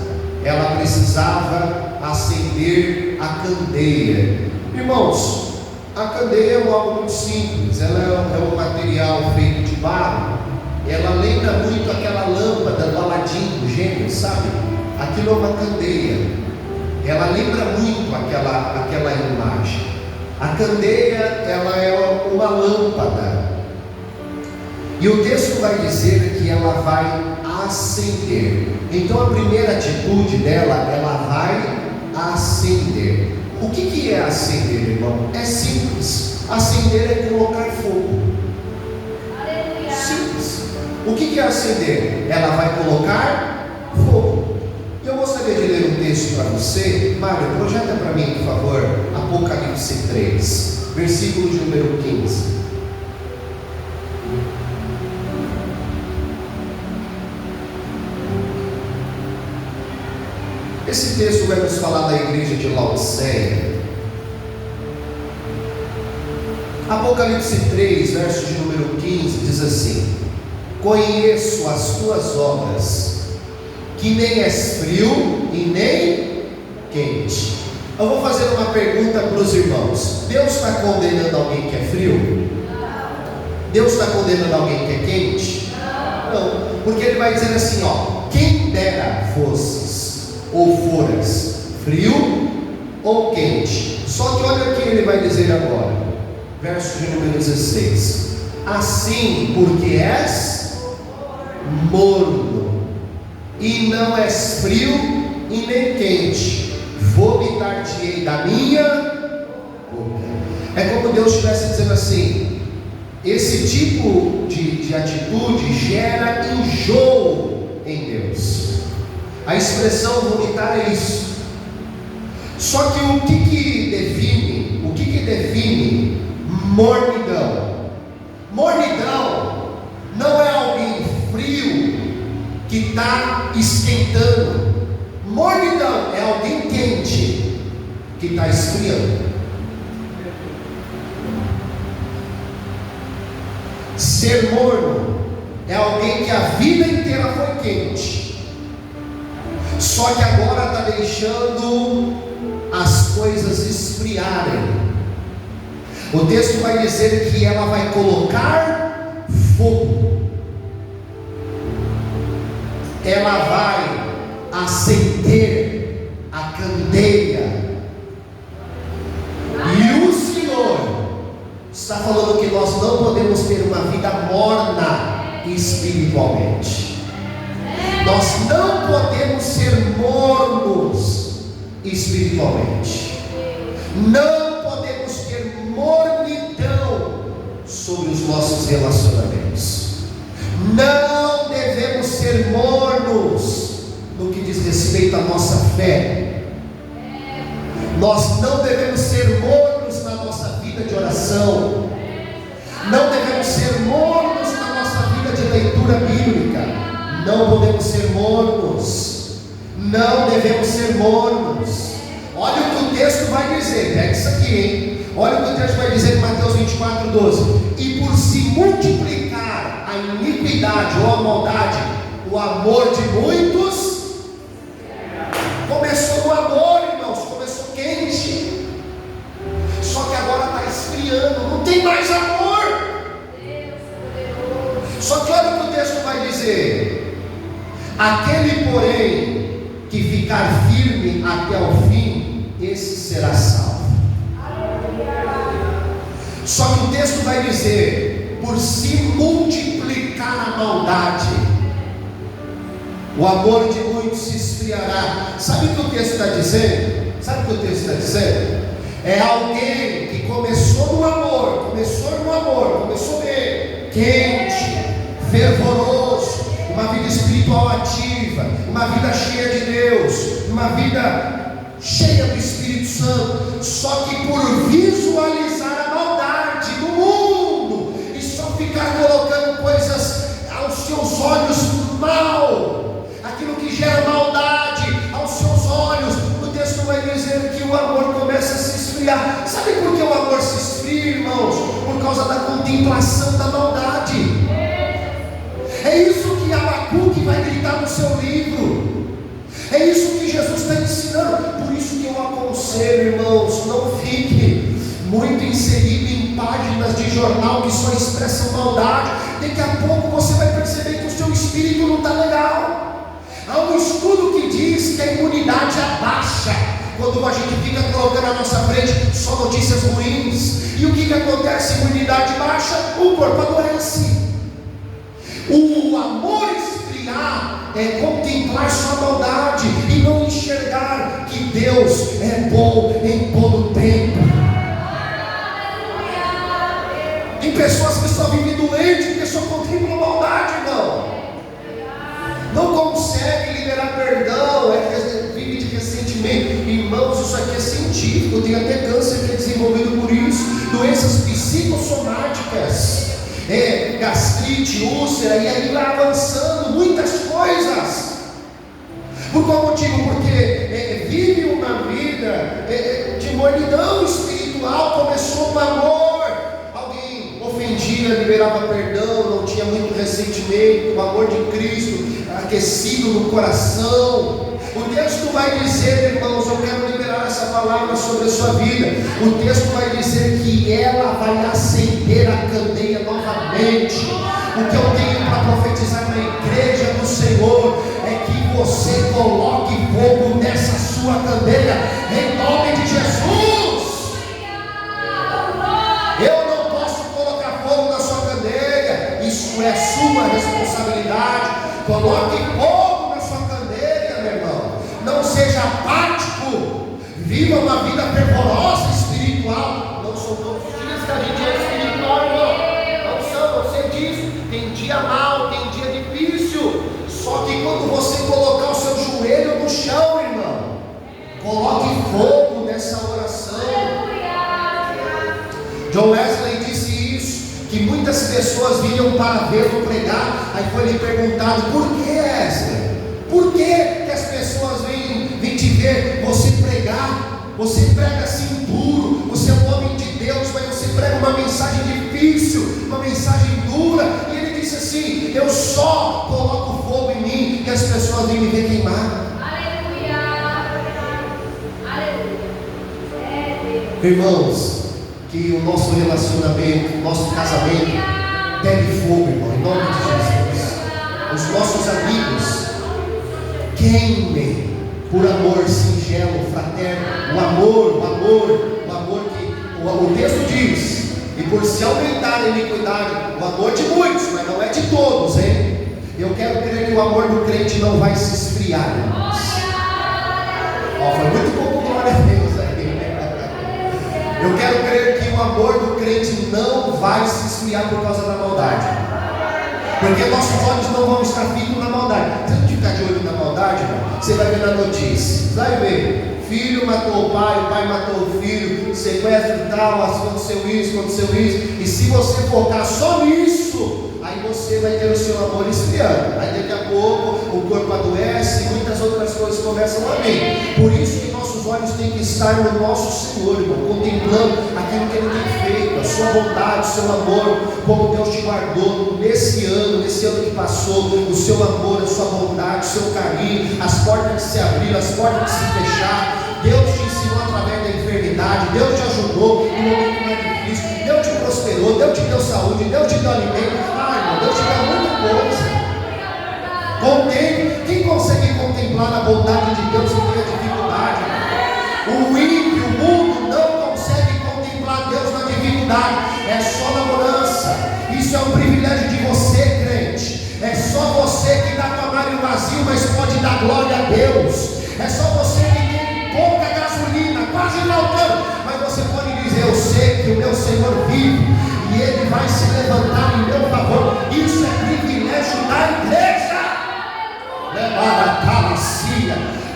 ela precisava acender a candeia. Irmãos, a candeia é algo muito simples. Ela é um material feito de barro. Ela lembra muito aquela lâmpada do Aladim, do gênio, sabe? Aquilo é uma candeia. Ela lembra muito aquela imagem. A candeia, ela é uma lâmpada. E o texto vai dizer que ela vai acender. Então a primeira atitude dela, ela vai acender. O que é acender, irmão? É simples. Acender é colocar fogo. Simples. O que é acender? Ela vai colocar fogo. Eu gostaria de ler um texto para você. Mário, projeta para mim, por favor, Apocalipse 3, versículo de número 15. Esse texto vai nos falar da igreja de Laodiceia. Apocalipse 3, verso de número 15, diz assim: conheço as tuas obras, que nem és frio e nem quente. Eu vou fazer uma pergunta para os irmãos: Deus está condenando alguém que é frio? Deus está condenando alguém que é quente? Não, porque Ele vai dizer assim, ó: quem dera fosses ou foras frio ou quente. Só que olha o que Ele vai dizer agora, verso de número 16: assim, porque és morno e não és frio e nem quente, vomitar-te-ei da minha boca. É como Deus estivesse dizendo assim: esse tipo de atitude gera enjoo em Deus. A expressão vomitar é isso. Só que o que define mornidão? Mornidão não é alguém frio que está esquentando. Mornidão é alguém quente que está esfriando. Ser morno é alguém que a vida inteira foi quente, só que agora está deixando as coisas esfriarem. O texto vai dizer que ela vai colocar fogo, ela vai acender a candeia. E o Senhor está falando que nós não podemos ter uma vida morna espiritualmente. Nós não podemos ser mornos espiritualmente. Não podemos ter mornidão sobre os nossos relacionamentos. Não devemos ser mornos no que diz respeito à nossa fé. Nós não devemos ser mornos na nossa vida de oração. Não devemos ser mornos na nossa vida de leitura bíblica. Não podemos ser mornos. Não devemos ser mornos. Olha o que o texto vai dizer. Pega isso aqui, hein? Olha o que o texto vai dizer em Mateus 24:12. E por se multiplicar a iniquidade ou a maldade, o amor de muitos. Começou no amor, irmãos. Começou quente. Só que agora está esfriando. Não tem mais amor. Só que olha o que o texto vai dizer: aquele, porém, que ficar firme até o fim, esse será salvo. Só que o texto vai dizer: por se multiplicar a maldade, o amor de muitos se esfriará. Sabe o que o texto está dizendo? Sabe o que o texto está dizendo? É alguém que começou no amor, começou bem, quente, fervoroso, uma vida espiritual ativa, uma vida cheia de Deus, uma vida cheia do Espírito Santo. Só que por visualizar a maldade do mundo e só ficar colocando coisas aos seus olhos mal, aquilo que gera maldade aos seus olhos, o texto vai dizer que o amor começa a se esfriar. Sabe por que o amor se esfria, irmãos? Por causa da contemplação da maldade. É isso que Abacuque vai gritar no seu livro. É isso que Jesus está ensinando. Por isso que eu aconselho, irmãos, não fique muito inserido em páginas de jornal que só expressam maldade. Daqui a pouco você vai perceber que o seu espírito não está legal. Há um estudo que diz que a imunidade abaixa quando a gente fica colocando na nossa frente só notícias ruins. E o que acontece? A imunidade baixa, o corpo adoece. O amor esfriar é contemplar sua maldade e não enxergar que Deus é bom em todo tempo. Tem pessoas que só vivem doentes porque só contemplam maldade, não consegue liberar perdão, vive de ressentimento. Irmãos, isso aqui é científico, tem até câncer que é desenvolvido por isso, doenças psicossomáticas, gastrite, úlcera, e aí vai avançando muitas coisas. Por qual motivo? Porque vive uma vida de mornidão espiritual. Começou com amor, alguém ofendia, liberava perdão, não tinha muito ressentimento, o amor de Cristo aquecido no coração. O texto vai dizer, irmãos, eu quero liberar essa palavra sobre a sua vida. O texto vai dizer que ela vai acender a candeia novamente. O que eu tenho para profetizar na igreja do Senhor é que você coloque fogo nessa sua candeia, em nome de Jesus. Eu não posso colocar fogo na sua candeia, isso é sua responsabilidade. Coloque fogo na sua candeia, meu irmão. Não seja apático, viva uma vida fervorosa espiritual. Não são todos os dias que a gente é espiritual, irmão. Não são, eu sei disso. Tem dia mau, tem dia difícil. Só que quando você colocar o seu joelho no chão, irmão, coloque fogo nessa oração. John Wesley disse isso, que muitas pessoas vinham para vê-lo pregar. Aí foi lhe perguntado: por que, Wesley? Por que as pessoas vêm te ver você pregar? Você prega assim duro, você é um homem de Deus, mas você prega uma mensagem difícil, uma mensagem dura. E ele disse assim: eu só coloco fogo em mim e as pessoas vêm me ver queimar. Irmãos, que o nosso relacionamento, o nosso casamento pegue fogo, irmão, em nome de Jesus. Os nossos amigos queimem por amor singelo, fraterno, o amor que o texto diz, e por se aumentar a iniquidade, o amor de muitos, mas não é de todos, hein? Eu quero crer que o amor do crente não vai se esfriar, irmãos. Foi muito pouco glória a Deus aí. Eu quero crer que o amor do crente não vai se esfriar por causa da maldade, porque nossos olhos não vão estar fixos na maldade. Se não ficar de olho na maldade, você vai ver na notícia, vai ver, filho matou o pai matou o filho, sequestro tal, aconteceu isso, e se você focar só nisso, aí você vai ter o seu amor esfriando. Aí daqui a pouco o corpo adoece e muitas outras coisas começam a vir. Por isso que nossos olhos têm que estar no nosso Senhor, irmão, contemplando aquilo que Ele tem feito, a sua bondade, o seu amor, como Deus te guardou nesse ano que passou, o seu amor, a sua bondade, o seu carinho, as portas que se abriram, as portas que se fecharam. Deus te ensinou através da enfermidade, Deus te ajudou no momento mais difícil, Deus te prosperou, Deus te deu saúde, Deus te deu alimento. Irmão, Deus te deu muita coisa. Contemple. Quem consegue contemplar a bondade de Deus em meio à dificuldade? O ímpio, o mundo não consegue contemplar Deus na dificuldade. É só na bonança. Isso é um privilégio de você, crente. É só você que está com a mão vazio, mas pode dar glória a Deus. É só você que tem pouca gasolina, quase faltando, mas você pode dizer: eu sei que o meu Senhor vive e Ele vai se levantar em meu favor. Isso é privilégio da igreja.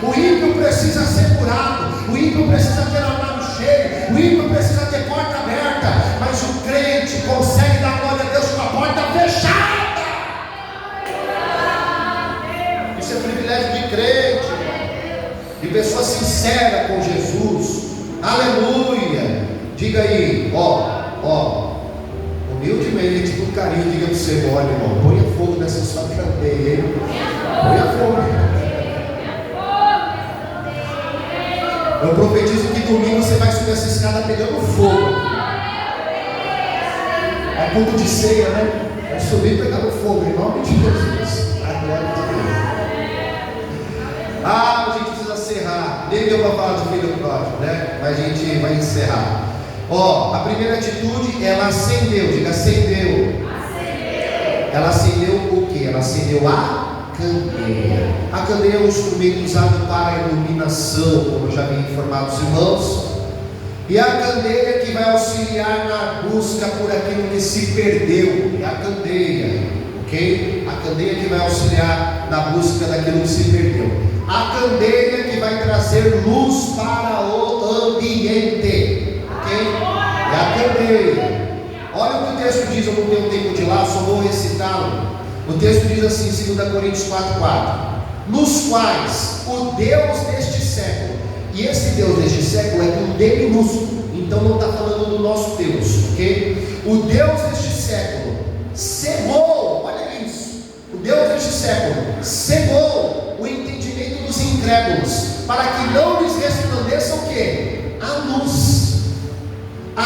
O ímpio precisa ser curado, o ímpio precisa ter a mão cheia, o ímpio precisa ter porta aberta, mas o crente consegue dar glória a Deus com a porta fechada. Isso é privilégio de crente, de pessoa sincera com Jesus. Aleluia. Diga aí, humildemente, com carinho, diga para o seu: olha, irmão, ponha fogo nessa sua candeia, ponha fogo. Eu profetizo que domingo você vai subir essa escada pegando fogo. É culto de ceia, né? Vai subir pegando fogo, em nome de Jesus. A glória de Deus. A gente precisa encerrar. Nem deu para falar do filho pródigo, né? Mas a gente vai encerrar. A primeira atitude, ela acendeu. Diga: acendeu. Ela acendeu o que? Ela acendeu a candeia. A candeia é um instrumento usado para a iluminação, como eu já havia informado os irmãos. E a candeia que vai auxiliar na busca por aquilo que se perdeu. É a candeia, ok? A candeia que vai auxiliar na busca daquilo que se perdeu. A candeia que vai trazer luz para o ambiente, ok? É a candeia. Olha o que o texto diz. Eu não tenho tempo de lá, só vou recitá-lo. O texto diz assim, 2 Coríntios 4:4: nos quais o Deus deste século. E esse Deus deste século é com D minúsculo. Então não está falando do nosso Deus, ok? O Deus deste século cegou, olha isso. O Deus deste século cegou o entendimento dos incrédulos, para que não lhes resplandeça o quê? A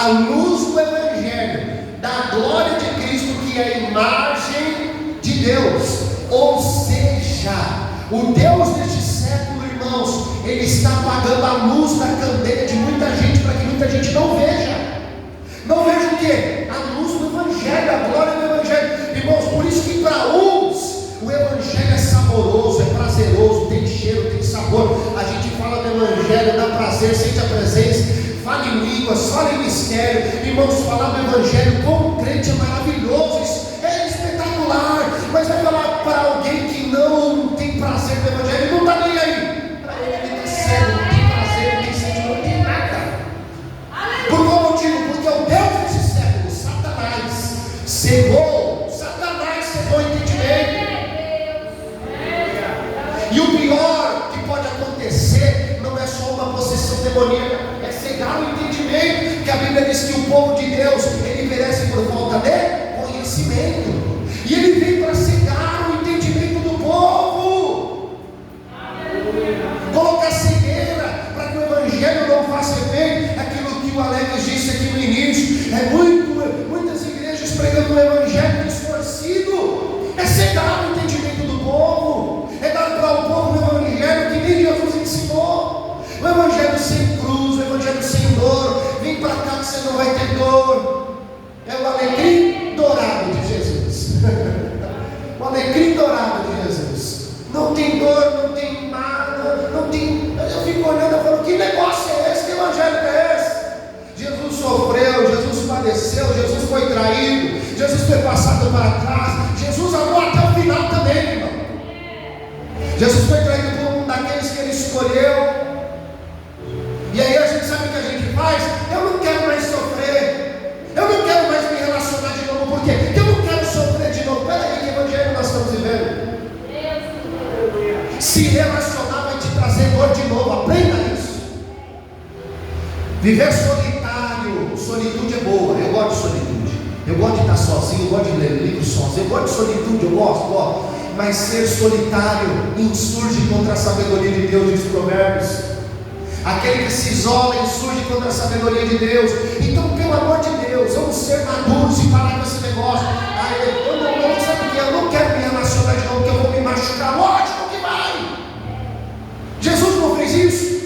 luz do Evangelho, da glória de Cristo, que é a imagem de Deus. Ou seja, o Deus deste século, irmãos, Ele está apagando a luz da candeia de muita gente, para que muita gente não veja. Não veja o quê? A luz do Evangelho, a glória do Evangelho. Irmãos, por isso que para uns o Evangelho é saboroso, é prazeroso, tem cheiro, tem sabor. A gente fala do Evangelho, dá prazer, sente a presença, fala em línguas, fala em mistério. Irmãos, falar do Evangelho como crente é maravilhoso, isso é espetacular. Mas vai falar para alguém que não tem prazer no Evangelho, ele não está nem aí. Para ele está cego, não tem prazer, não tem sentimento, não tem nada. Por qual motivo? Porque o Deus desse século, Satanás, cegou o entendimento. E o pior que pode acontecer não é só uma possessão demoníaca, é cegar o entendimento, que a Bíblia diz que o povo de Deus, ele perece por falta de conhecimento, e ele vem para cegar o entendimento do povo, colocar cegueira, para que o Evangelho não faça efeito. Aquilo que o Alex disse aqui no início, muitas igrejas pregando o Evangelho distorcido, é cegar o entendimento do povo, é dar para o povo o Evangelho que nem Jesus ensinou, o Evangelho sem cruz, o Evangelho sem dor. Vem para cá que você não vai ter dor. É o alecrim dourado de Jesus. O alecrim dourado de Jesus. Não tem dor, não tem nada, não tem. Eu fico olhando e falo, que negócio é esse? Que evangelho é esse? Jesus sofreu, Jesus padeceu, Jesus foi traído, Jesus foi passado para trás, Jesus amou até o final também, irmão. Jesus foi traído por um daqueles que ele escolheu. E aí a gente sabe o que a gente faz? Eu não quero mais sofrer, eu não quero mais me relacionar de novo. Por quê? Porque eu não quero sofrer de novo. Peraí, que evangelho nós estamos vivendo? Se relacionar vai te trazer dor de novo, aprenda isso. Viver solitário, solitude é boa, eu gosto de solitude, eu gosto de estar sozinho, eu gosto de ler livros sozinho, eu gosto de solitude, eu gosto. Mas ser solitário insurge contra a sabedoria de Deus, diz Provérbios. Aquele que se isola insurge contra a sabedoria de Deus. Então, pelo amor de Deus, vamos ser maduros e parar com esse negócio. Eu não quero me relacionar de novo, porque eu vou me machucar. Lógico que vai. Jesus não fez isso.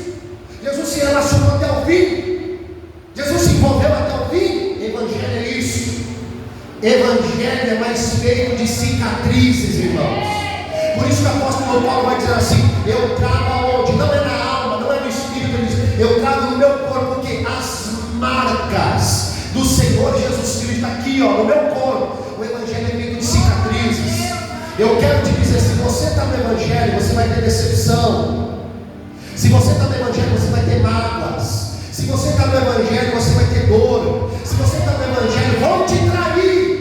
Jesus se relacionou até o fim. Jesus se envolveu até o fim. Evangelho é isso. Evangelho é mais feito de cicatrizes, irmãos. Por isso que o apóstolo Paulo vai dizer assim: eu trago aonde? Não é na alma, não é no espírito. Ele diz, eu trago no meu corpo, porque as marcas do Senhor Jesus Cristo está aqui, no meu corpo. O Evangelho é feito de cicatrizes. Eu quero te dizer, se você está no Evangelho, você vai ter decepção. Se você está no Evangelho, você vai ter mágoas. Se você está no Evangelho, você vai ter dor. Se você está no Evangelho, vão te trair.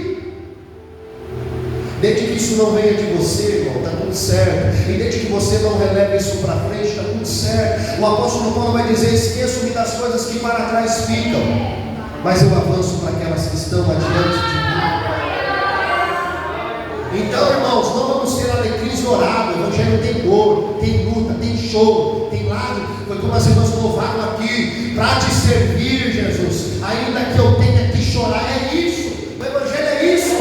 Desde que isso não venha de você, irmão, está tudo certo. E desde que você não releve isso para frente, está tudo certo. O apóstolo Paulo vai dizer: esqueço-me das coisas que para trás ficam, mas eu avanço para aquelas que estão adiante de mim. Então, irmãos, não vamos ter alecrins dourados. O Evangelho tem dor, tem luta, tem choro, tem lágrimas. Foi como as irmãs louvaram aqui: para te servir, Jesus, ainda que eu tenha que chorar. É isso, o Evangelho é isso.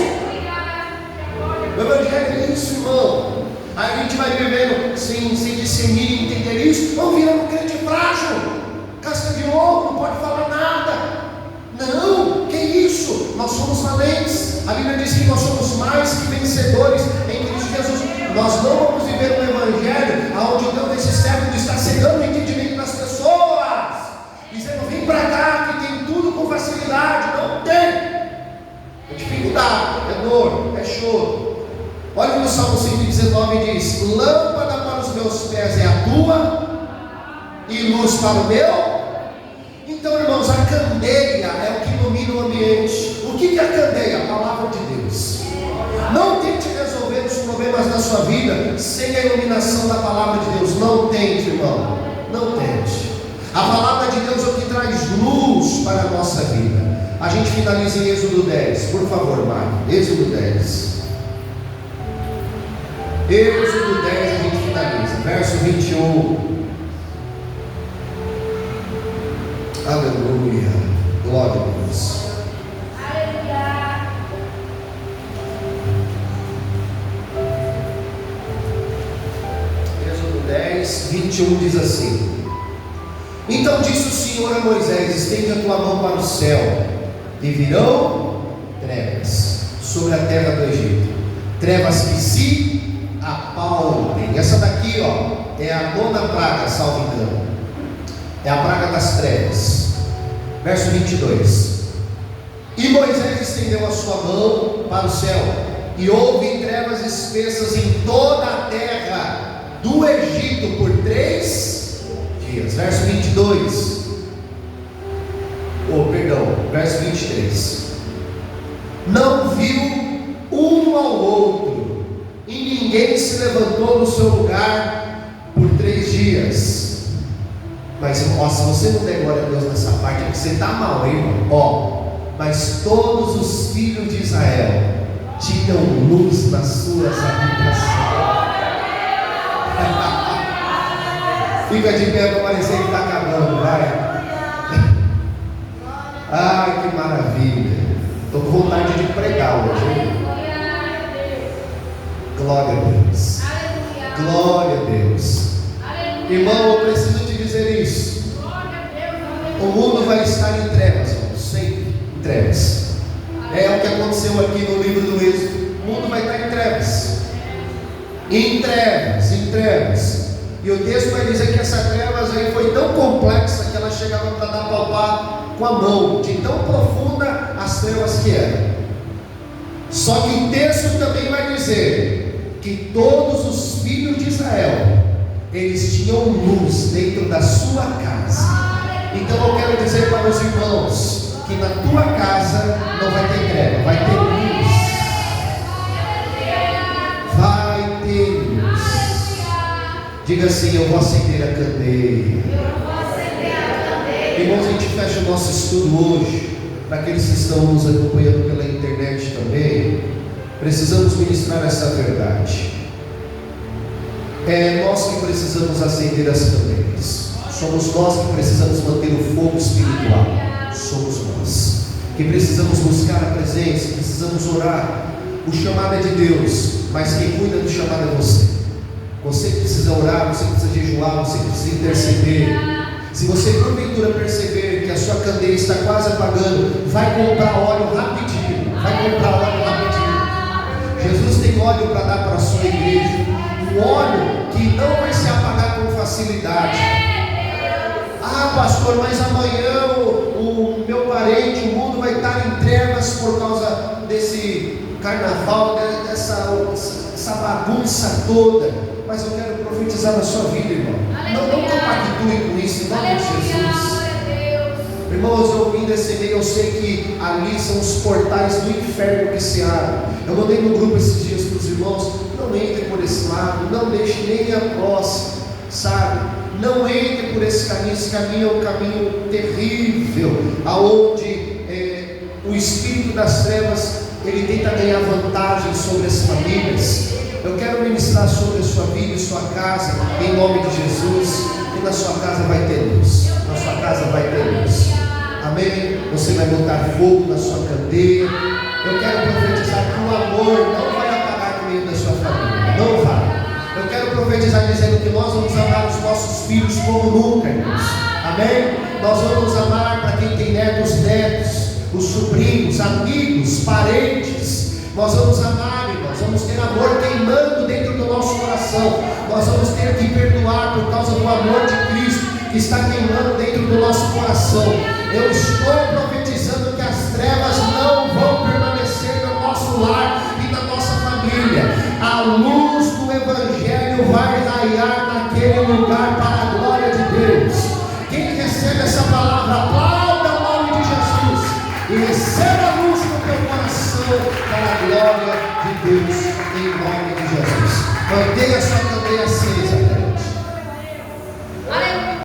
O Evangelho é isso, irmão. Aí a gente vai vivendo sem discernir e entender isso. Vamos virando um crente frágil, casca de ovo, não pode falar nada. Não, que isso? Nós somos valentes. A Bíblia diz que nós somos mais que vencedores em Cristo Jesus. Nós não vamos viver um Evangelho onde o Deus desse século está cegando o entendimento das pessoas, dizendo: vem para cá que tem tudo com facilidade. Não tem. É dificuldade, é dor, é choro. Olha no Salmo 119, diz: lâmpada para os meus pés é a tua e luz para o meu. Então, irmãos, a candeia é o que ilumina o ambiente. O que é a candeia? A palavra de Deus. Não tente resolver os problemas da sua vida sem a iluminação da palavra de Deus. Não tente, irmão. Não tente. A palavra de Deus é o que traz luz para a nossa vida. A gente finaliza em Êxodo 10, por favor, Mário. Êxodo 10. Êxodo 10 a gente finaliza, verso 21. Aleluia, glória a Deus. Aleluia. Êxodo 10, 21 diz assim: então disse o Senhor a Moisés: estende a tua mão para o céu, e virão trevas sobre a terra do Egito, trevas que se apalpem. Essa daqui, ó, é a 9ª praga, salvo engano. É a praga das trevas. Verso 22. E Moisés estendeu a sua mão para o céu, e houve trevas espessas em toda a terra do Egito por 3 dias. Verso 22. Verso 23. Não viu um ao outro, e ninguém se levantou do seu lugar por 3 dias. Mas, ó, se você não der glória a Deus nessa parte, é porque você está mal, hein, irmão? Ó, mas todos os filhos de Israel tinham luz nas suas habitações. Fica de pé para parecer que está acabando, vai. Ai, que maravilha. Estou com vontade de pregar hoje, hein? Glória a Deus. Glória a Deus. Irmão, eu preciso te dizer isso. O mundo vai estar em trevas, irmão, sempre em trevas. É o que aconteceu aqui no livro do Êxodo. O mundo vai estar em trevas. Em trevas, em trevas. E o texto vai dizer que essa trevas aí foi tão complexa que ela chegava para dar palpar com a mão, de tão profunda as trevas que eram. Só que o texto também vai dizer que todos os filhos de Israel, eles tinham luz dentro da sua casa. Então eu quero dizer para os irmãos que na tua casa não vai ter treva, vai ter luz. Vai ter luz. Diga assim: eu vou acender a candeia. Irmãos, a gente fecha o nosso estudo hoje. Para aqueles que estão nos acompanhando pela internet também, precisamos ministrar essa verdade. É nós que precisamos acender as candeias. Somos nós que precisamos manter o fogo espiritual. Somos nós que precisamos buscar a presença, precisamos orar. O chamado é de Deus, mas quem cuida do chamado é você. Você precisa orar, você precisa jejuar, você precisa interceder. Se você porventura perceber que a sua candeia está quase apagando, vai comprar óleo rapidinho. Vai comprar óleo rapidinho. Jesus tem óleo para dar para a sua igreja. Um óleo que não vai se apagar com facilidade. Ah, pastor, mas amanhã o meu parente, o mundo vai estar em trevas por causa desse carnaval, dessa bagunça toda. Mas eu quero profetizar na sua vida, irmão. Não compactue com isso, em nome de Jesus. Irmãos, eu ouvindo esse e-mail, eu sei que ali são os portais do inferno que se abrem. Eu mandei no grupo esses dias para os irmãos: não entre por esse lado, não deixe nem a próxima, sabe? Não entre por esse caminho é um caminho terrível, aonde o espírito das trevas ele tenta ganhar vantagem sobre as famílias. Eu quero ministrar sobre a sua vida e sua casa, em nome de Jesus. E na sua casa vai ter luz. Na sua casa vai ter luz. Amém? Você vai botar fogo na sua candeia. Eu quero profetizar que o amor não vai apagar no meio da sua família. Não vai. Eu quero profetizar dizendo que nós vamos amar os nossos filhos como nunca, irmãos. Amém? Nós vamos amar para quem tem netos, os sobrinhos, amigos, parentes. Nós vamos amar, irmãos. Vamos ter amor queimando dentro do nosso coração. Nós vamos ter que perdoar por causa do amor de Cristo que está queimando dentro do nosso coração. Eu estou profetizando que as trevas não vão permanecer no nosso lar e na nossa família. A luz do Evangelho vai raiar naquele lugar para a glória de Deus. Quem recebe essa palavra, aplauda o nome de Jesus e receba a luz no teu coração para a glória de Deus, em nome de Jesus. Mantenha a sua candeia acesa.